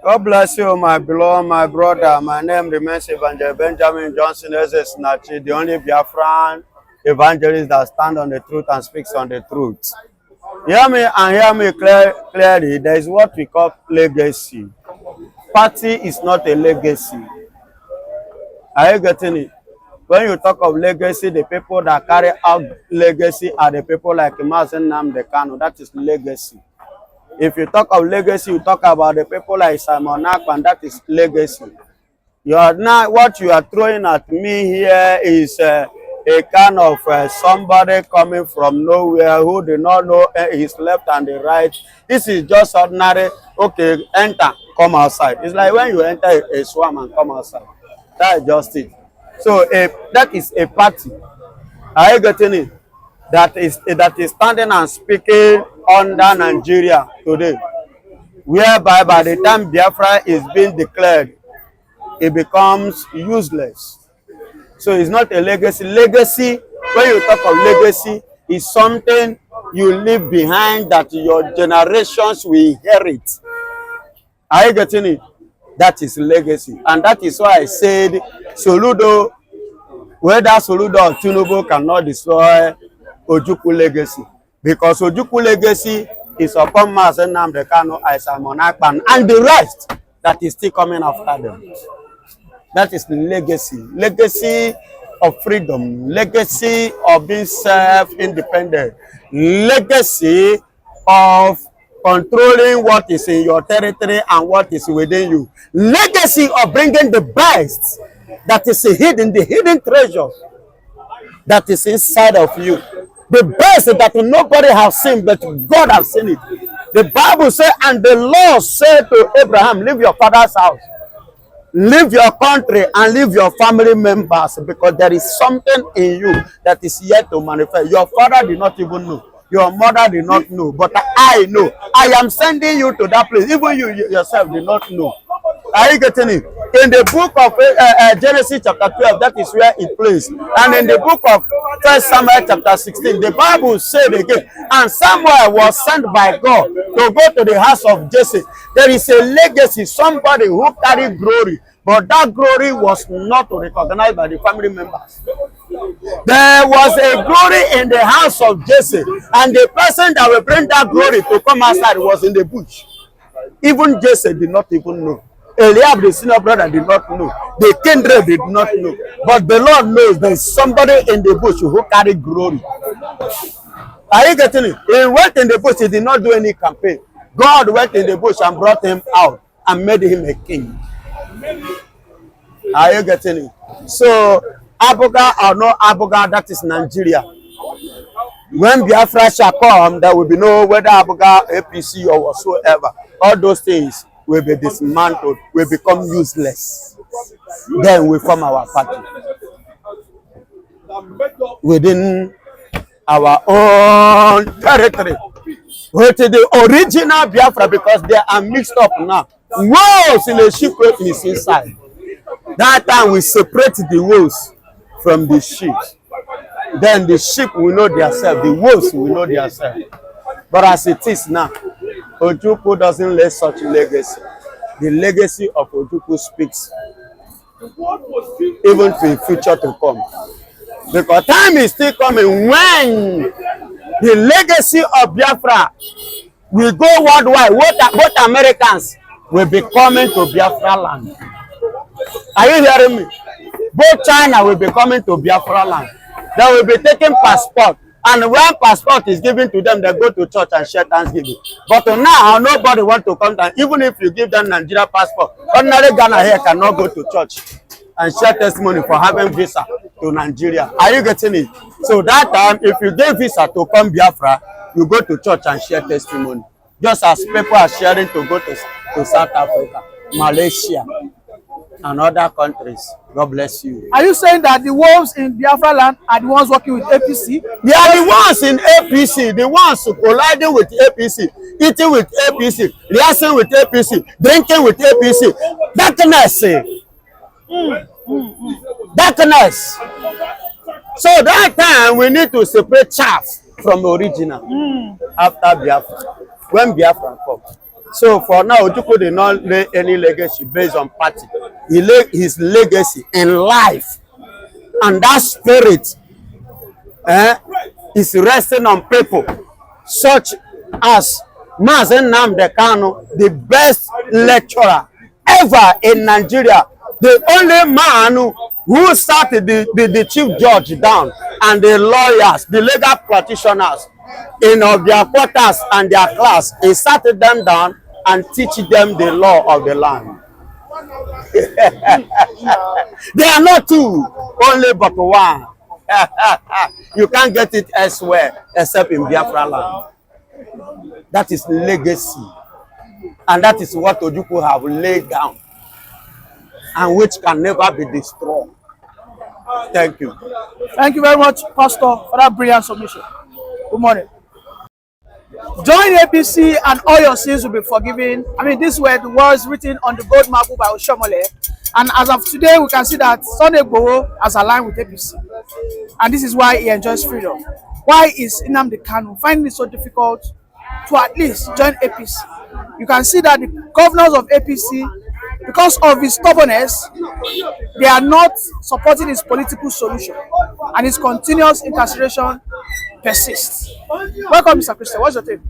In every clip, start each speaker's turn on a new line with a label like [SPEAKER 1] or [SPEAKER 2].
[SPEAKER 1] God bless you, my beloved, my brother. My name remains Evangelist Benjamin Johnson Snachi, the only Biafran evangelist that stands on the truth and speaks on the truth. Hear me and hear me clearly. There is what we call legacy. Party is not a legacy. Are you getting it? When you talk of legacy, the people that carry out legacy are the people like Mazen Nnamdi Kanu. That is legacy. If you talk of legacy, you talk about the people like Simon Ekpa, that is legacy. You are now, what you are throwing at me here is a kind of somebody coming from nowhere who do not know his left and the right. This is just ordinary, okay, enter, come outside. It's like when you enter a swamp and come outside. That is just it. So that is a party. Are you getting it? That is standing and speaking under Nigeria today, whereby by the time Biafra is being declared, it becomes useless. So it's not a legacy. Legacy, when you talk of legacy, is something you leave behind that your generations will inherit. Are you getting it? That is legacy. And that is why I said Soludo, whether Soludo or Tinubu cannot destroy Ojukwu legacy. Because Ojukwu legacy is upon Mazen Nnamdi Kanu, Simon Ekpa, and the rest that is still coming after them. That is the legacy. Legacy of freedom. Legacy of being self-independent. Legacy of controlling what is in your territory and what is within you. Legacy of bringing the best that is hidden, the hidden treasure that is inside of you. The best that nobody has seen, but God has seen it. The Bible says, and the Lord said to Abraham, leave your father's house, leave your country, and leave your family members, because there is something in you that is yet to manifest. Your father did not even know. Your mother did not know, but I know. I am sending you to that place. Even you yourself did not know. Are you getting it? In the book of Genesis chapter 12, that is where it plays. And in the book of 1 Samuel chapter 16, the Bible said again, and Samuel was sent by God to go to the house of Jesse. There is a legacy, somebody who carried glory, but that glory was not recognized by the family members. There was a glory in the house of Jesse, and the person that will bring that glory to come outside was in the bush. Even Jesse did not even know. Eliab, the senior brother, did not know. The kindred did not know. But the Lord knows there is somebody in the bush who carried glory. Are you getting it? He went in the bush, he did not do any campaign. God went in the bush and brought him out and made him a king. Are you getting it? So, Abuga or no Abuga, that is Nigeria. When Biafra shall come, there will be no whether Abuga, APC or whatsoever. All those things will be dismantled, will become useless. Then we form our party within our own territory. With the original Biafra, because they are mixed up now. Wolves in the sheep is inside. That time we separate the wolves from the sheep. Then the sheep will know themselves, the wolves will know themselves. But as it is now, Ojukwu doesn't let such legacy. The legacy of Ojukwu speaks even to the future to come. Because time is still coming when the legacy of Biafra will go worldwide. Both Americans will be coming to Biafra land. Are you hearing me? Both China will be coming to Biafra land. They will be taking passport. And when passport is given to them, they go to church and share Thanksgiving. But now, nobody wants to come down. Even if you give them Nigeria passport, ordinary Ghana here cannot go to church and share testimony for having visa to Nigeria. Are you getting it? So that time, if you get visa to come Biafra, you go to church and share testimony. Just as people are sharing to go to South Africa, Malaysia, and other countries. God bless you.
[SPEAKER 2] Are you saying that the wolves in Biafra land are the ones working with APC?
[SPEAKER 1] They are the ones in APC, the ones colliding with APC, eating with APC, reacting with APC, drinking with APC. Darkness. Darkness. So that time we need to separate chaff from original after Biafra. When Biafra comes. So for now, Ojukwu did not lay any legacy based on party. He laid his legacy in life. And that spirit is resting on people such as Mazen Nnamdi Kanu, the best lecturer ever in Nigeria, the only man who started the chief judge down, and the lawyers, the legal practitioners in their quarters and their class, he started them down and teach them the law of the land. They are not two, only but one. You can't get it elsewhere except in Biafra land. That is legacy. And that is what Ojukwu have laid down, and which can never be destroyed. Thank you.
[SPEAKER 2] Thank you very much, Pastor, for that brilliant submission. Good morning. Join APC and all your sins will be forgiven. I mean, these were the words written on the gold marble by Oshomole. And as of today, we can see that Sunday Igboho has aligned with APC. And this is why he enjoys freedom. Why is Nnamdi Kanu finding it so difficult to at least join APC? You can see that the governors of APC, because of his stubbornness, they are not supporting his political solution. And his continuous incarceration persists. Welcome, Mr. Christian. What's your take?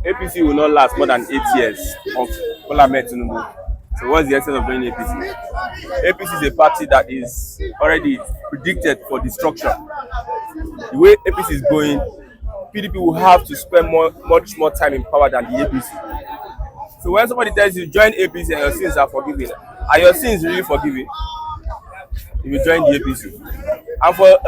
[SPEAKER 3] APC will not last more than 8 years of Bola Ahmed Tinubu. So what's the essence of joining APC? APC is a party that is already predicted for destruction. The way APC is going, PDP will have to spend much more time in power than the APC. So when somebody tells you join APC and your sins are forgiven, are your sins really forgiven if you join the APC? And for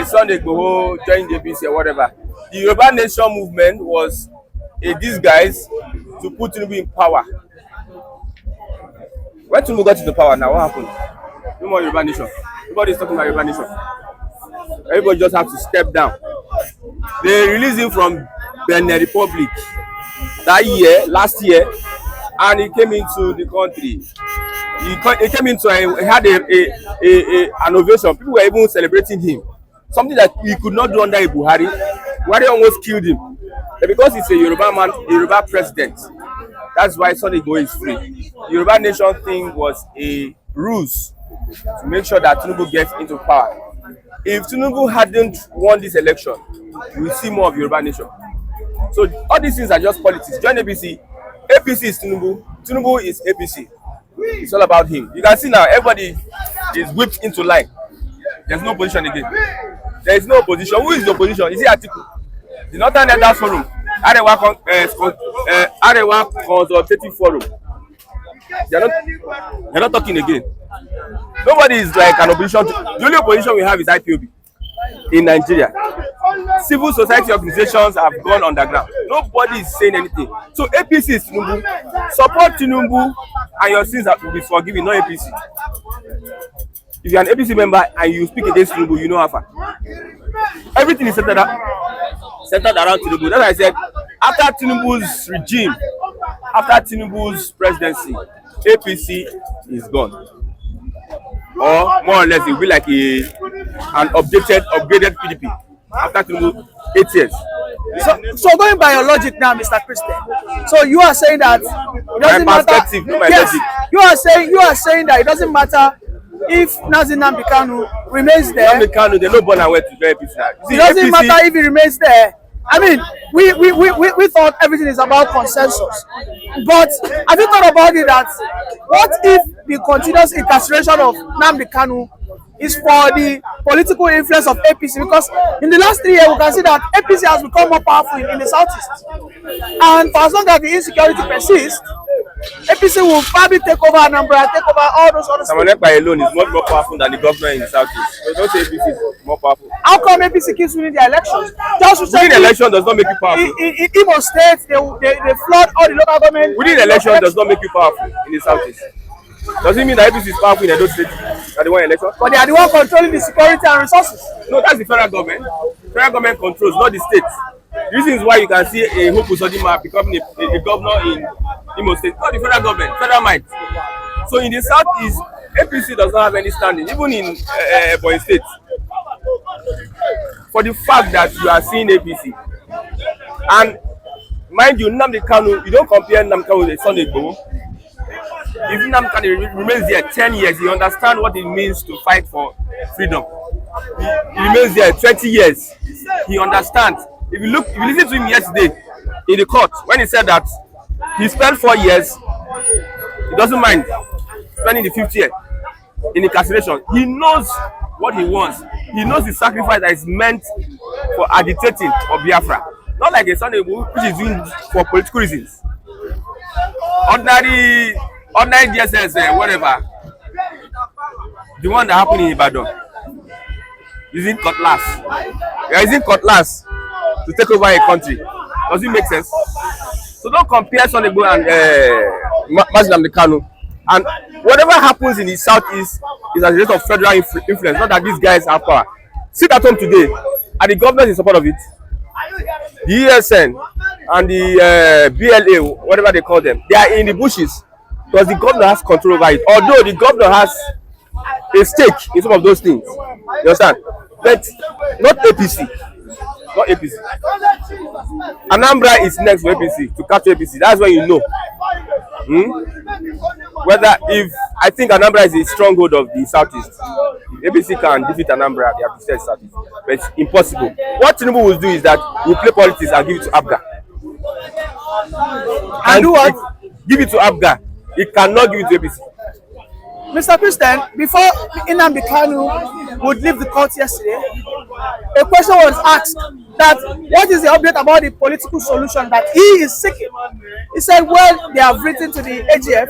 [SPEAKER 3] Sunday Igboho join the APC or whatever, the Yoruba Nation movement was a disguise to put Tinubu in power. When Tinubu got into power, now what happened? No more Yoruba Nation. Nobody is talking about Yoruba Nation. Everybody just have to step down. They released him from Benin Republic last year, and he came into the country. He came into he had an ovation. People were even celebrating him. Something that he could not do under a Buhari. Buhari almost killed him. But because he's a Yoruba man, a Yoruba president, that's why Sunday Igboho is free. The Yoruba Nation thing was a ruse to make sure that Tinubu gets into power. If Tinubu hadn't won this election, we will see more of Yoruba Nation. So all these things are just politics. Join APC. APC is Tinubu. Tinubu is APC. It's all about him. You can see now everybody is whipped into line. There's no opposition again. There is no opposition. Who is the opposition? Is it Atiku? The Northern Elders Forum, Arewa Consultative Forum. They're not talking again. Nobody is like an opposition. The only opposition we have is IPOB in Nigeria. Civil society organizations have gone underground. Nobody is saying anything. So APC is Tinubu. Support Tinubu and your sins will be forgiven, not APC. If you're an APC member and you speak against Tinubu, you know how far. Everything is centered around Tinubu. That's why I said, after Tinubu's regime, after Tinubu's presidency, APC is gone. Or more or less, it will be like an upgraded PDP after Tinubu 8 years.
[SPEAKER 2] So going by your logic now, Mr. Christian, so you are saying that it doesn't
[SPEAKER 3] my
[SPEAKER 2] matter.
[SPEAKER 3] Perspective, not my logic.
[SPEAKER 2] You are saying that it doesn't matter if Nnamdi Kanu remains there.
[SPEAKER 3] Nnamdi Kanu, they no born and where to join APC.
[SPEAKER 2] It doesn't matter if he remains there. I mean, we thought everything is about consensus. But have you thought about it that what if the continuous incarceration of Nnamdi Kanu is for the political influence of APC? Because in the last 3 years, we can see that APC has become more powerful in the southeast. And for as long as the insecurity persists, APC will probably take over Anambra, take over all those other states.
[SPEAKER 3] Ekpa alone is much more powerful than the governor in the southeast. So don't say APC is more powerful.
[SPEAKER 2] How come APC keeps winning the elections? Just
[SPEAKER 3] winning the election does not make you powerful.
[SPEAKER 2] In Imo State, they flood all the local government.
[SPEAKER 3] Winning the election does not make you powerful in the southeast. Does it mean that APC is powerful in Edo State at the one election?
[SPEAKER 2] But they are the one controlling the security and resources.
[SPEAKER 3] No, that's the federal government. Federal government controls, not the state. The reason is why you can see a Uzodinmo becoming a governor in Imo State. Not the federal government, federal might. So in the southeast, APC does not have any standing, even in Ebonyi State. For the fact that you are seeing APC, and Mind you, Nnamdi Kanu, you don't compare Nnamdi Kanu with Sunday Igboho. If Nnamdi Kanu remains there 10 years, he understands what it means to fight for freedom. He remains there 20 years. He understands. If you listen to him yesterday in the court, when he said that he spent 4 years, he doesn't mind spending the 5th year in incarceration. He knows what he wants. He knows the sacrifice that is meant for agitating for Biafra. Not like a Sunday which is doing for political reasons. Ordinary DSS, whatever. The one that happened in Ibadan. Using cutlass. They are using cutlass to take over a country. Does it make sense? So don't compare Sunday and Nnamdi Kanu. And whatever happens in the southeast is as a result of federal influence, not that these guys have power. Sit at home today, and the government in support of it. The ESN and the BLA, whatever they call them, they are in the bushes because the governor has control over it. Although the governor has a stake in some of those things, you understand? But not APC, not APC. Anambra is next for APC to capture APC. That's when you know. Whether if I think Anambra is a stronghold of the southeast, if APC can defeat Anambra, they have to defeated southeast, but it's impossible. What Tinubu will do is that we'll play politics and give it to Abga.
[SPEAKER 2] And do what?
[SPEAKER 3] Give it to Abga. He cannot give it to APC.
[SPEAKER 2] Mr. Christian, before Nnamdi Kanu would leave the court yesterday, a question was asked that what is the update about the political solution that he is seeking? He said, well, they have written to the AGF,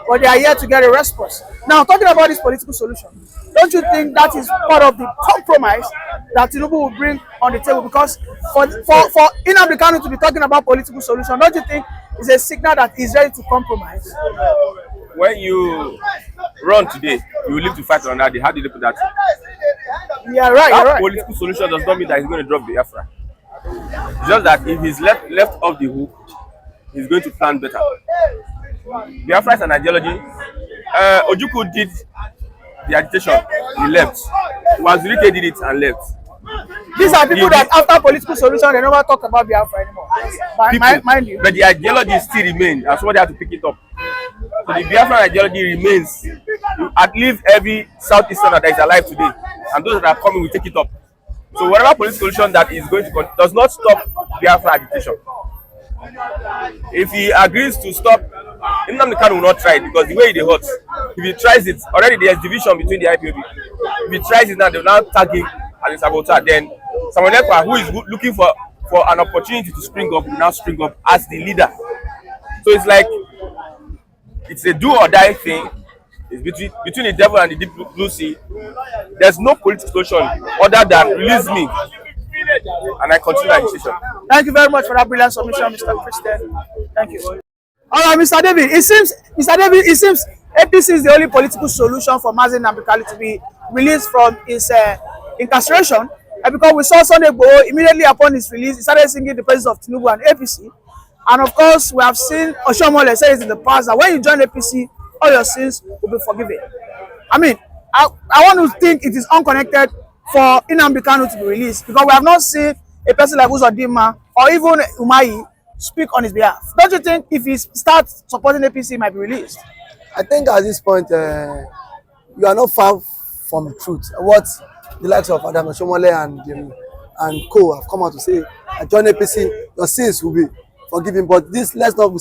[SPEAKER 2] but they are yet to get a response. Now, talking about this political solution, don't you think that is part of the compromise that Tinubu will bring on the table? Because for Nnamdi Kanu to be talking about political solution, don't you think it's a signal that he's ready to compromise?
[SPEAKER 3] When you run today, you will live to fight on that day. How did they put that?
[SPEAKER 2] Yeah, right.
[SPEAKER 3] That
[SPEAKER 2] You're right.
[SPEAKER 3] political solution does not mean that he's going to drop the Biafra. It's just that if he's left off the hook, he's going to plan better. Biafra is an ideology. Ojukwu did the agitation, he left. Wazirike did it and left.
[SPEAKER 2] These are people that after political solution, they never talk about Biafra anymore. Mind you.
[SPEAKER 3] But the ideology still remains. That's why they have to pick it up. So the Biafran ideology remains. At least every Southeasterner that is alive today, and those that are coming will take it up. So whatever political solution that is going to does not stop Biafra agitation. If he agrees to stop, Nnamdi Kanu will not try it because the way they hurt. If he tries it, already there is division between the IPOB. If he tries it now, they will now tag him as a saboteur. Then someone Ekpa, who is looking for an opportunity to spring up, will now spring up as the leader. So it's like it's a do or die thing. It's between the devil and the deep blue sea. There's no political solution other than release me and I continue agitation.
[SPEAKER 2] Thank you very much for that brilliant submission, Mr. Christian. Thank you. All right, Mr. David. It seems APC is the only political solution for Mazi Nnamdi Kanu to be released from his incarceration. And because we saw Sunday Igboho immediately upon his release, he started singing the praises of Tinubu and APC. And of course, we have seen Oshiomhole say in the past that when you join APC, all your sins will be forgiven. I mean, I want to think it is unconnected for Nnamdi Kanu to be released because we have not seen a person like Uzodinmo or even Umahi speak on his behalf. Don't you think if he starts supporting APC, he might be released?
[SPEAKER 4] I think at this point, you are not far from the truth. What the likes of Adam Oshiomhole and co have come out to say, I join APC, your sins will be forgiven. But this, let's not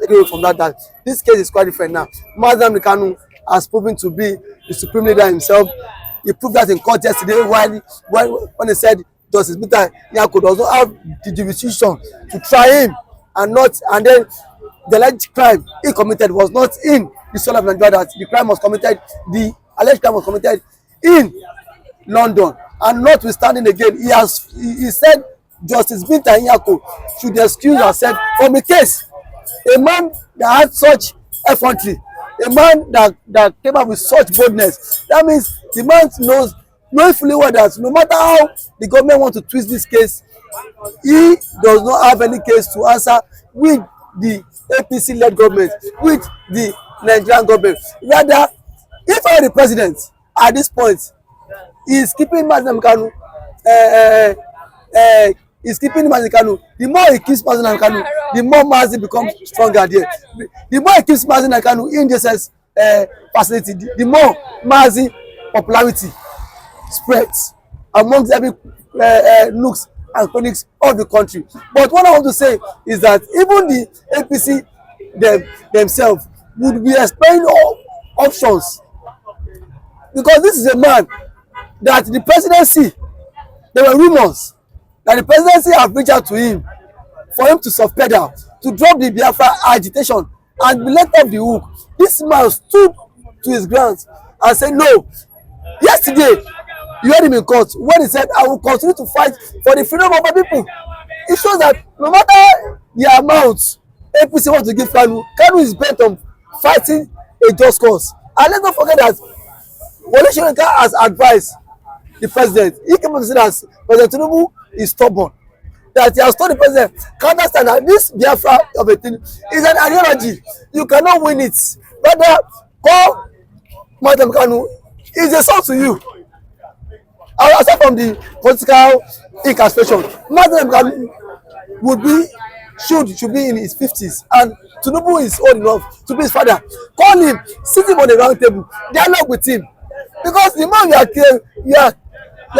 [SPEAKER 4] take away from that this case is quite different now. Mazi Nnamdi Kanu has proven to be the supreme leader himself. He proved that in court yesterday when he said Justice Peter Nyako does not have the jurisdiction to try him and then the alleged crime he committed was not in the soil of Nigeria, that the alleged crime was committed in London. And notwithstanding again, he said Justice Peter Nyako should excuse herself from the case. A man that had such effrontery, a man that came up with such boldness, that means the man knowing fully well that no matter how the government wants to twist this case, he does not have any case to answer with the APC-led government, with the Nigerian government. Rather, if I were the president at this point, he is keeping Mazi Nnamdi Kanu is keeping Mazi Kanu. The more he keeps Mazi Kanu, the more Mazi becomes stronger there. The more he keeps Mazi Kanu in this facility, the more Mazi popularity spreads amongst every nooks and crannies of the country. But what I want to say is that even the APC themselves would be exploring all options, because this is a man that the presidency, there were rumors that the presidency have reached out to him for him to soft pedal, to drop the Biafra agitation and be let off the hook. This man stood to his grounds and said no. Yesterday, you heard him in court when he said, I will continue to fight for the freedom of my people. It shows that no matter the amount APC wants to give Kanu, Kanu is bent on fighting a just cause. And let's not forget that Wole Soyinka has advised the president. He came out to say that President Tinubu is stubborn, that he has told the president, can understand that this Biafra of a thing is an ideology. You cannot win it. Rather, call Madam Kanu is a son to you. Aside from the political incarceration, Madam Kanu should be in his 50s, and Tinubu is old enough to be his father. Call him, sit him on the round table, dialogue with him, because the more you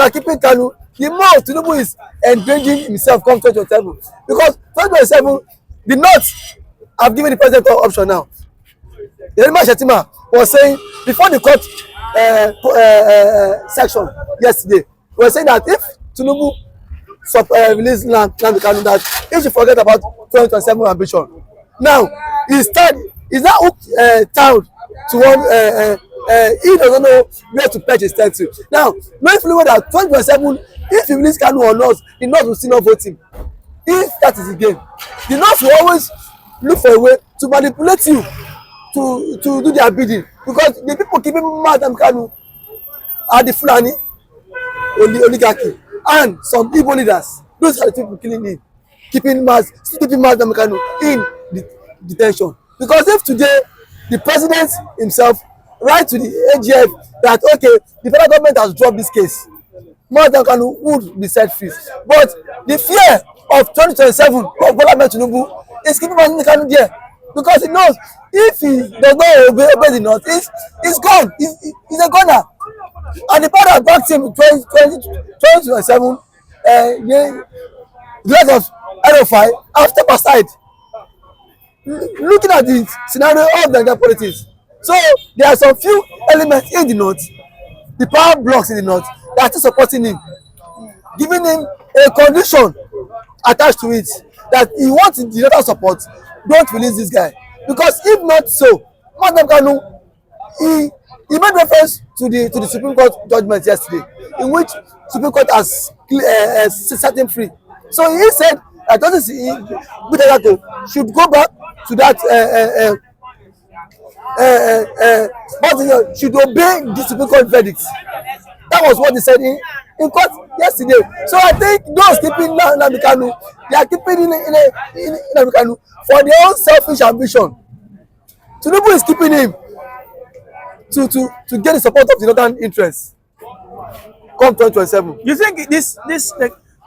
[SPEAKER 4] are keeping Kanu, the more Tinubu is endangering himself come 2027. Because 2027, the North have given the president an option now. Yerima Shetima was saying before the court section yesterday, was saying that if Tinubu release Nnamdi Kanu, that he should forget about 2027 ambition. Now he's now tied to one. He doesn't know where to perch his tent to. Now, knowing fully well that 2027, if he release Kanu or not, the North will still not vote him. If that is the game, the North will always look for a way to manipulate you to do their bidding, because the people keeping Madam Kanu are the Fulani oligarchy and some Igbo leaders. Those are the people killing him, keeping Madam Kanu in detention. Because if today the president himself write to the AGF that okay, the federal government has dropped this case, Madam Kanu would be set free. But the fear of 2027 of Bola Ahmed Tinubu is keeping Madam Kanu there, because he knows if he does not obey the North, he's gone. He's a goner. And the part that backed him in 2027, the lot of RFI have stepped aside, looking at the scenario of the politics. So there are some few elements in the North, the power blocks in the North, that are still supporting him, giving him a condition attached to it that he wants the total support. Don't release this guy, because if not so, Madam Kanu, he made reference to the Supreme Court judgment yesterday, in which Supreme Court has set him free. So he said that Butelako should go back to that should obey the Supreme Court verdict. That was what he said in court yesterday. So I think those keeping Nnamdi Kanu, they are keeping Nnamdi Kanu for their own selfish ambition. Tinubu is keeping him to get the support of the northern interests come 2027.
[SPEAKER 2] You think this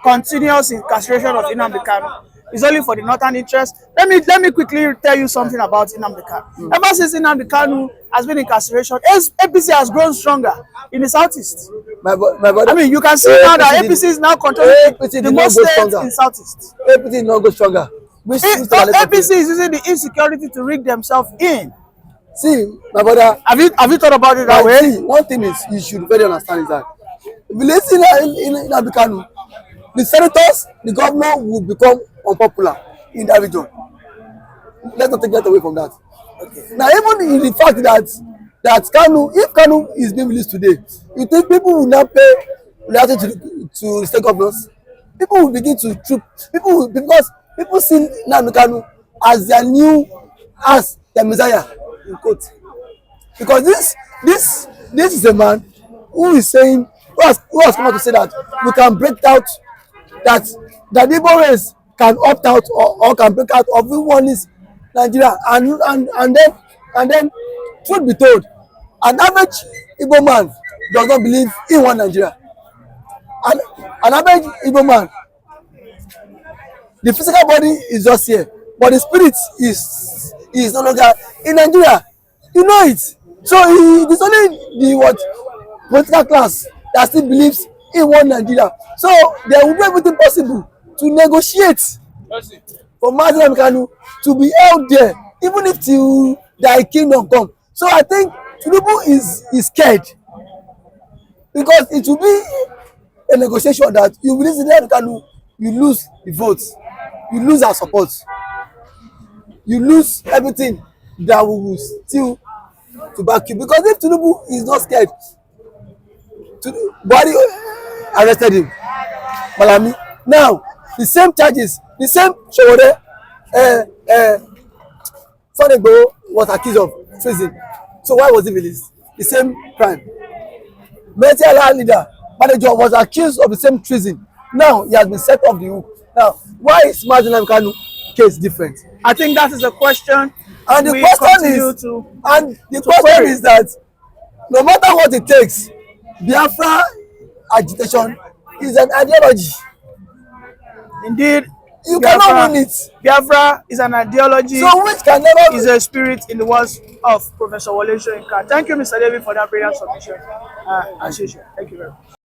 [SPEAKER 2] continuous incarceration of Nnamdi Kanu is only for the northern interest? Let me quickly tell you something about Nnamdi Kanu. Ever since Nnamdi Kanu has been in incarceration, APC has grown stronger in the southeast.
[SPEAKER 4] My brother,
[SPEAKER 2] I mean, you can see now that APC is now controlling the most states in southeast.
[SPEAKER 4] APC did not go stronger.
[SPEAKER 2] APC is using the insecurity to rig themselves in.
[SPEAKER 4] See, my brother,
[SPEAKER 2] have you thought about it that way?
[SPEAKER 4] See, one thing is you should very understand is that if you listen in Nnamdi Kanu, the senators, the governor will become unpopular in that region. Let's not take that away from that. Okay. Now, even in the fact that Kanu, if Kanu is being released today, you think people will now pay loyalty to the state governors? People will begin to troop. Because people see Nnamdi Kanu as their messiah, in quote. Because this is a man who is saying, who has come out to say that we can break out, that the Igbo race can opt out or can break out of who one is Nigeria, and then truth be told, an average Igbo man does not believe in one Nigeria. An average Igbo man The physical body is just here, but the spirit is no longer in Nigeria. You know it. So it is only the what political class that still believes in one Nigeria. So they will do everything possible to negotiate for Mazi Nnamdi Kanu to be held there, even if till thy kingdom come. So I think Tinubu is scared, because it will be a negotiation that you release Nnamdi Kanu, you lose the votes, you lose our support, you lose everything that we will still to back you. Because if Tinubu is not scared, Buhari arrested him, Malami. Now the same charges, the same Sowore, Sunday Igboho was accused of treason. So why was he released? The same crime. Military leader manager was accused of the same treason. Now he has been set off the hook. Now why is Mazi Nnamdi Kanu case different?
[SPEAKER 2] I think that is a question.
[SPEAKER 4] And the
[SPEAKER 2] we
[SPEAKER 4] question
[SPEAKER 2] continue
[SPEAKER 4] is,
[SPEAKER 2] to
[SPEAKER 4] question is that no matter what it takes, Biafra agitation is an ideology.
[SPEAKER 2] indeed.
[SPEAKER 4] You cannot win it.
[SPEAKER 2] Biafra is an ideology.
[SPEAKER 4] So which can never
[SPEAKER 2] is a spirit, in the words of Professor Wole Soyinka. Thank you, Mr. David, for that brilliant submission. As usual. Thank you very much.